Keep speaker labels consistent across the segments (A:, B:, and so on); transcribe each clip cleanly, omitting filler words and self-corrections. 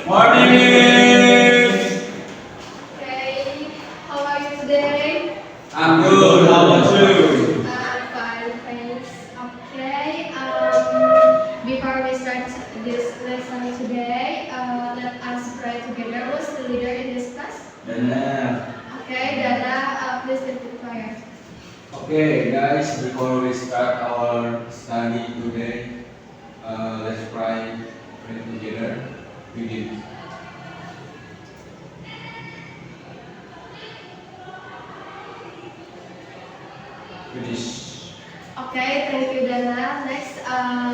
A: Morning!
B: Okay, how are you today?
A: I'm good, how about you?
B: I'm fine, thanks. Okay, before we start this lesson today, let us pray together. Who's the leader in this class?
A: Benar.
B: Okay, Dana, please lead the prayer.
A: Okay guys, before we start our study today, let's pray together. Begin. Finish.
B: Okay, thank you, Dana. Next,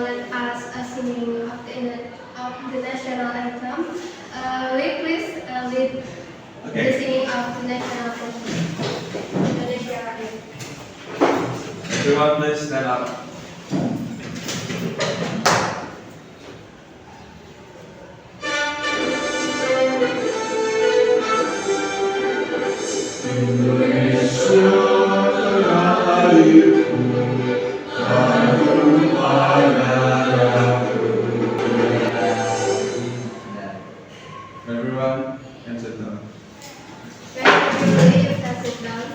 B: let us sing of the national anthem. Lead, please, lead the singing of the national anthem. Indonesia Raya.
A: Everyone please stand up. Everyone can sit down.
B: Okay, you can sit down.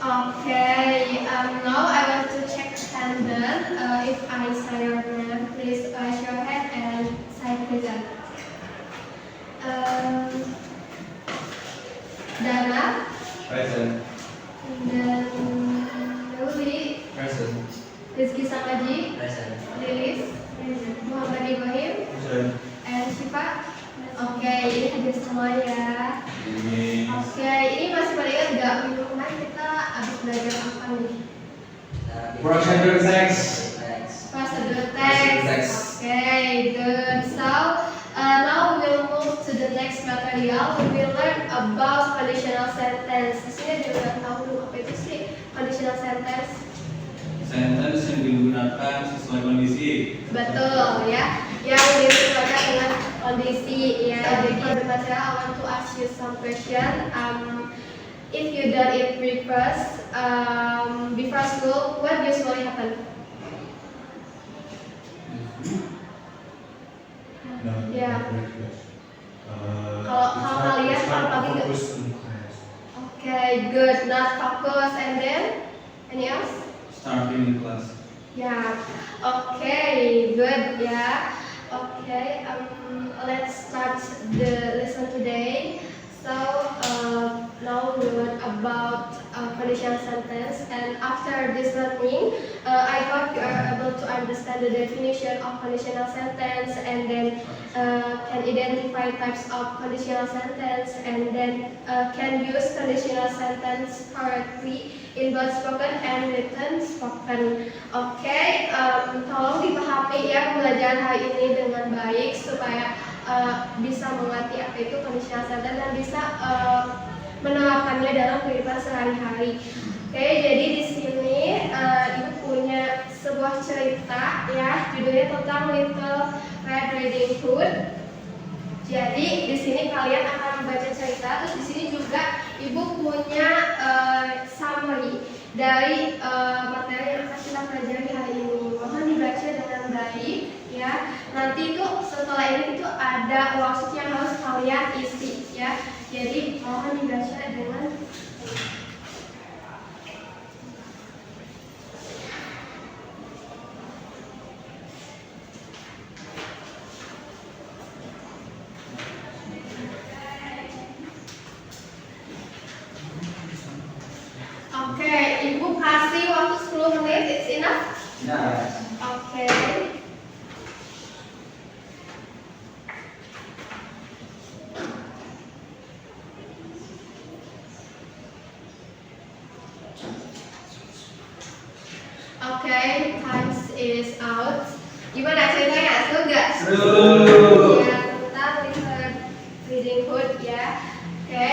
B: Okay, now I want to check attendance. If I say your name, please raise your hand and say present. Dana,
A: Present.
B: dan Luli,
A: Present.
B: Rizky Sangkaji,
C: Present.
B: Lilis, Muhammad Ibrahim,
A: Present.
B: and Syifa. Oke, ini hadir semua ya.
A: Ini.
B: Oke, ini masih pada ingat nggak minggu kemarin kita habis belajar apa nih?
A: Procedure text.
B: Procedure text. Okay, good. So now we will move to the next material. We will learn about conditional sentence. Di sini dia udah tahu dulu apa itu sih conditional sentence.
A: Sentence yang digunakan sesuai kondisi.
B: Betul ya, yang disesuaikan dengan kondisi ya. Jadi for the material, I want to ask you some question. If you done it before school, what usually happen? Ya. Kalau kalian kalau pagi nggak? Okay, good. Not focus and then any else?
A: Starting in class.
B: Yeah. Okay, good. Yeah. Okay. Let's start the lesson today. So now we learn about conditional sentence, and after this learning, I hope you are able to understand the definition of conditional sentence, and then can identify types of conditional sentence, and then can use conditional sentence correctly in both spoken and written spoken. Oke, tolong dipahami ya pelajaran hari ini dengan baik supaya bisa mengerti apa itu conditional sentence dan bisa menerapkannya dalam kehidupan sehari-hari. Oke, jadi di sini ibu punya sebuah cerita ya, judulnya tentang Little Red Riding Hood. Jadi di sini kalian akan membaca cerita, terus di sini juga ibu punya summary dari materi yang akan kita pelajari hari ini. Mohon dibaca dengan baik ya. Nanti itu setelah ini itu ada worksheet yang harus kalian isi ya. Jadi mohon dibaca dengan Oke, ibu kasih waktu 10 menit, it's enough?
A: Nah.
B: Oke. Oke, time is out. Gimana ceritanya? Seru nggak?
A: Seru.
B: Ya, tentang Little Riding Hood ya. Oke,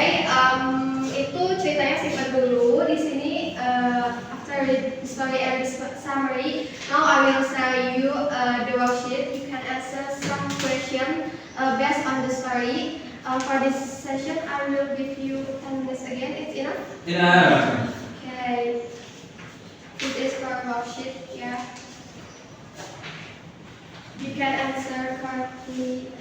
B: itu ceritanya simpan dulu. Di sini after the story and the summary, now I will show you the worksheet. You can answer some question based on the story. For this session, I will give you 10 minutes again. It's enough?
A: Enough.
B: Okay. This is for worksheet ya. You can answer correctly.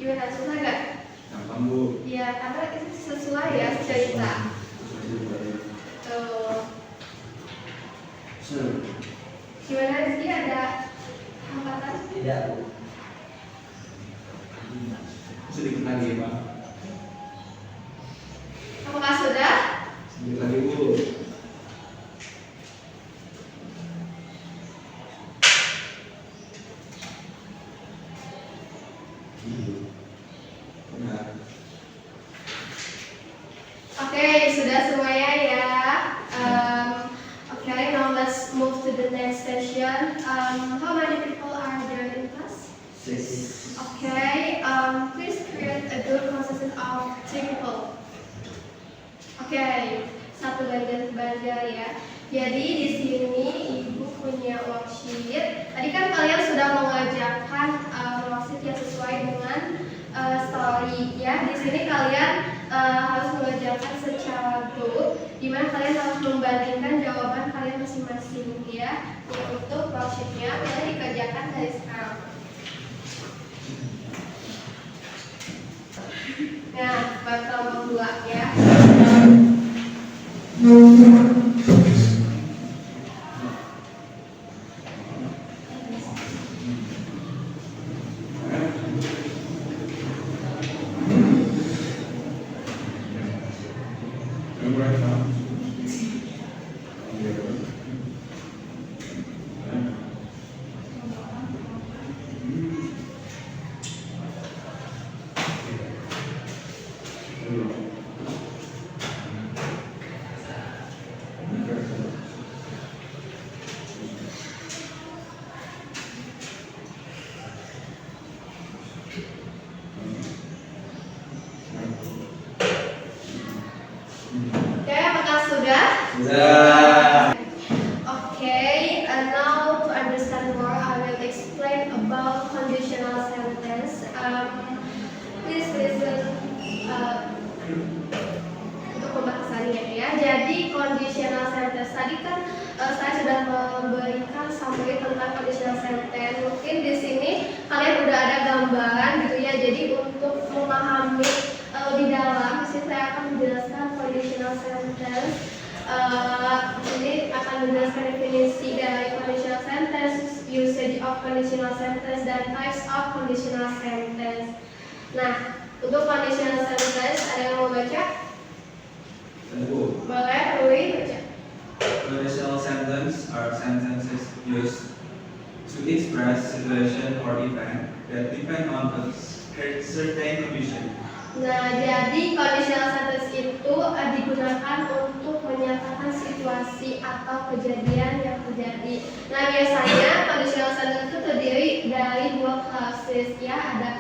B: Gimana, susah nggak?
A: Gampang Bu.
B: Ya, karena itu sesuai ya cerita. Tuh. Gimana Rizky, ada hambatan?
C: Tidak, Bu.
A: Sedikit lagi Pak.
B: Apakah sudah?
A: Sedikit lagi Bu. Benar.
B: Oke, sudah semuanya ya. Okay, now let's move to the next session. How many people are there in class?
C: 6.
B: Okay, please create a group consisting of 3 people. Okay, satu bagian ya. Jadi di sini ibu punya worksheet. Tadi kan kalian sudah mengajarkan worksheet yang sesuai dengan story ya. Di sini kalian harus mengajarkan secara grup, di mana kalian harus membandingkan jawaban kalian masing-masing ya. Untuk worksheetnya boleh dikerjakan dari sekarang. Nah, bab nomor 2 ya. Oke, apakah sudah?
C: Sudah.
B: Okay, and now to understand more, I will explain about conditional sentence. Please listen untuk pembahasannya ya. Jadi conditional sentence tadi kan saya sudah memberikan summary tentang conditional sentence. Mungkin di sini kalian udah ada gambaran gitu ya. Jadi untuk memahami lebih dalam, di sini saya akan menjelaskan conditional sentence. Ini akan menjelaskan definisi dari conditional sentence, usage of conditional sentence, dan types of conditional sentence. Nah, untuk conditional sentence ada yang mau baca?
A: Bu.
B: Boleh, Rui baca.
A: Conditional sentence are sentences used to express situation or event that depend on a certain condition.
B: Nah, jadi conditional sentence itu digunakan untuk menyatakan situasi atau kejadian yang terjadi. Nah, biasanya conditional sentence itu terdiri dari 2 clauses ya, ada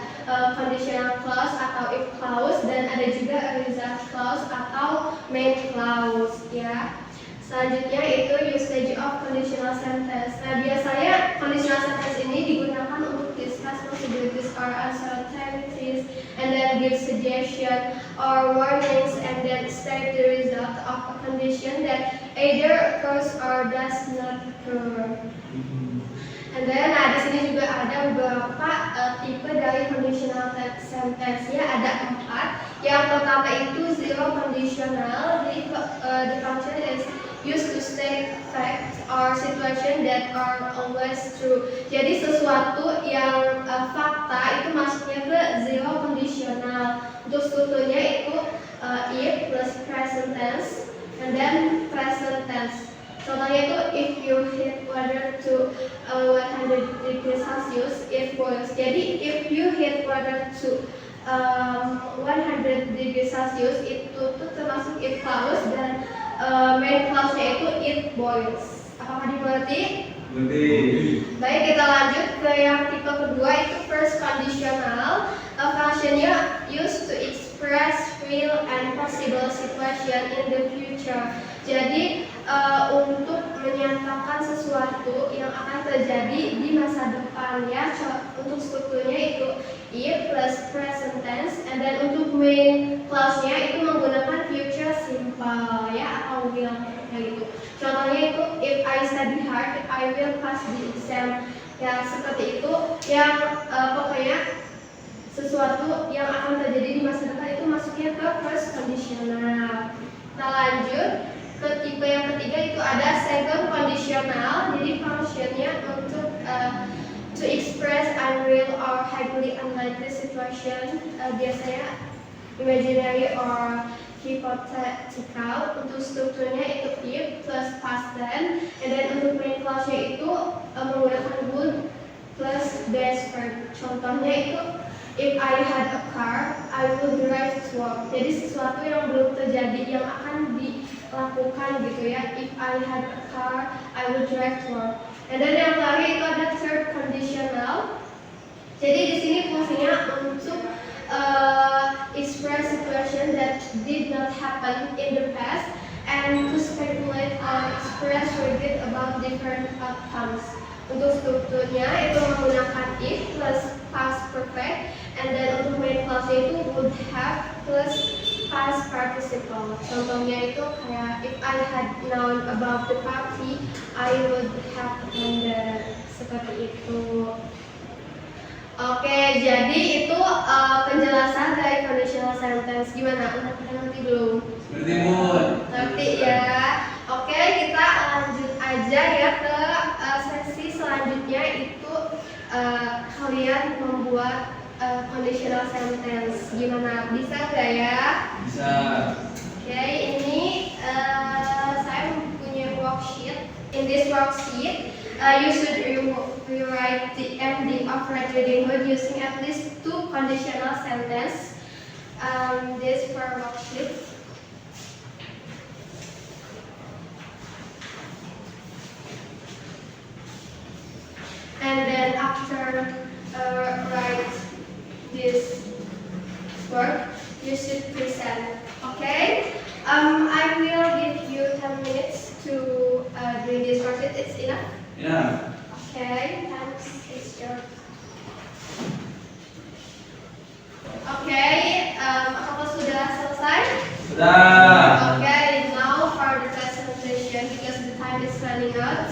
B: conditional clause atau if clause, dan ada juga result clause atau main clause ya. Selanjutnya itu usage of conditional sentence. Nah, biasanya conditional sentence ini digunakan untuk discuss possibilities or uncertainties, and then give suggestion or warnings, and then state the result of a condition that either occurs or does not occur. And then di sini juga ada beberapa tipe dari conditional sentence ya, ada 4. Yang pertama itu zero conditional. Jadi the function is used to state facts or situation that are always true. Jadi sesuatu yang fakta itu masuknya ke zero conditional. Untuk strukturnya itu if plus present tense and then present tense. Contohnya itu if you heat water to 100 degrees Celsius, it boils. Jadi if you heat water to 100 degrees Celsius, itu tuh termasuk if clause, dan main clause-nya itu it boils. Apakah dimengerti?
A: Lebih.
B: Baik, kita lanjut ke yang tipe kedua, itu first conditional. Functionnya used to express real and possible situation in the future. Jadi untuk menyatakan sesuatu yang akan terjadi di masa depan ya. Untuk strukturnya itu if plus present tense, and then untuk main clause-nya itu menggunakan future simple ya, atau will kayak gitu. Contohnya itu if I study hard, I will pass the exam. Ya seperti itu, yang pokoknya sesuatu yang akan terjadi di masa depan itu masuknya ke first conditional. Kita lanjut ke tipe yang ketiga, itu ada second conditional. Jadi functionnya untuk to express unreal or highly unlikely situation, biasanya imaginary or hypothetical. Untuk strukturnya itu if plus past tense, and then untuk main clause-nya itu menggunakan would plus base verb. Contohnya itu if I had a car, I would drive to work. Jadi sesuatu yang belum terjadi yang akan dilakukan gitu ya. If I had a car, I would drive to work. And then yang terakhir itu ada third conditional. Jadi di sini fungsinya untuk express situation that did not happen in the past and to speculate or express regret about different outcomes. Untuk strukturnya itu menggunakan if plus past perfect, and then untuk main clause-nya itu would have plus past participle. Contohnya itu kayak if I had known about the party, I would have attended. Seperti itu. Oke, jadi itu penjelasan dari conditional sentence. Gimana? Udah pada ngerti belum?
A: Ngerti, Bun.
B: Ngerti ya. Oke, kita lanjut aja ya ke sesi selanjutnya, itu kalian membuat conditional sentence. Gimana? Bisa nggak ya?
A: Bisa.
B: Oke, ini saya mempunyai worksheet. In this worksheet, you should rewrite the ending of Red Riding Hood using at least 2 conditional sentences. This for worksheet. And then after write this work, you should present. Okay? I will give you 10 minutes to do this worksheet. It's enough?
A: Ya.
B: Okay, thanks. It's your. Okay, apakah sudah selesai?
A: Sudah.
B: Okay, now for the presentation, because the time is running out,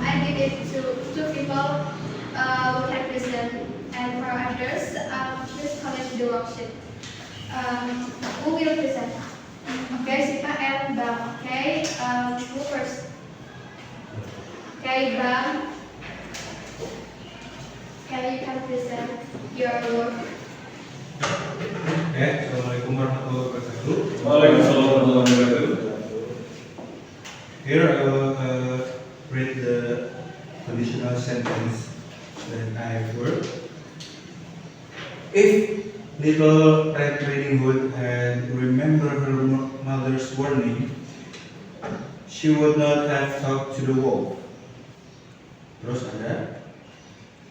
B: I give it to 2 people who can present, and for others, please collect the worksheet. Who will present? Okay, Sita and Bang. Okay, who first? Okay, Bang. Okay, you can present your work.
D: Assalamualaikum warahmatullahi wabarakatuh.
A: Waalaikumsalam warahmatullahi wabarakatuh.
D: Here I will read the conditional sentence that I have worked. If Little Red Riding Hood had remembered her mother's warning, she would not have talked to the wolf. Terus ada,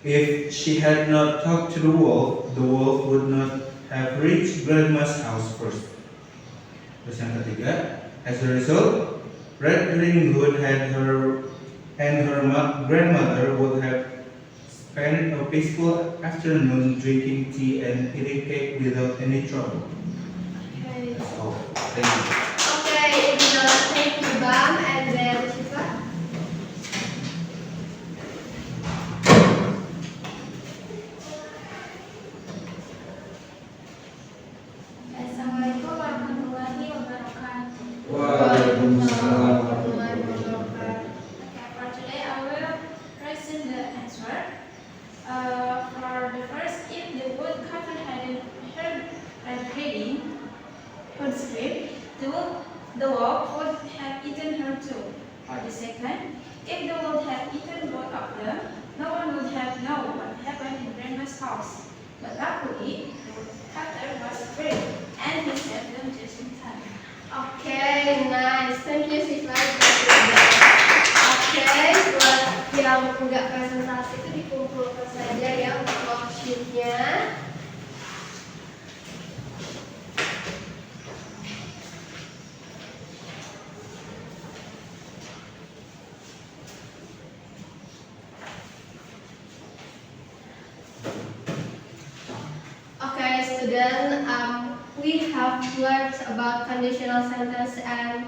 D: if she had not talked to the wolf would not have reached Grandma's house first. Terus yang ketiga, as a result, Red Riding Hood and her grandmother would have spent a peaceful afternoon drinking tea and eating cake without any trouble.
B: Okay.
D: That's all. Thank you.
B: Okay, thank you, Bang, and then Shifa.
E: Assalamualaikum warahmatullahi wabarakatuh.
A: Waalaikumsalam.
B: warahmatullahi wabarakatuh.
E: Okay, for today I will present the answer. For the first, if the woodcutter hadn't heard Red Riding Hood's script, the wolf would have eaten her too. For the second, if the wolf had eaten both of them, no one would have known what happened in Grandma's house. But luckily, the woodcutter was afraid, and he saved them just in time.
B: Okay, nice. Thank you, Shifa. Okay, buat yang students, we have learned about conditional sentence and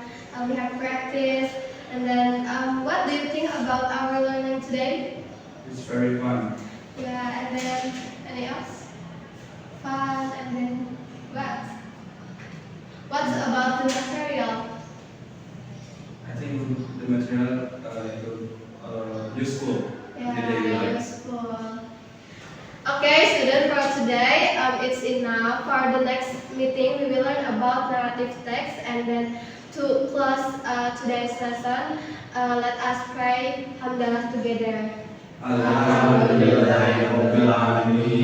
B: we have practiced. And then, what do you think about our learning today?
A: It's very fun.
B: Yeah, and then any else? Fun, and then what? What's about the material?
A: I think the material useful in the daily
B: Yeah,
A: life.
B: useful. Okay, student, for today, it's enough. For the next meeting, we will learn about narrative text, and then to close today's lesson, let us pray Hamdalah together.
A: Alhamdulillahirabbil alamin.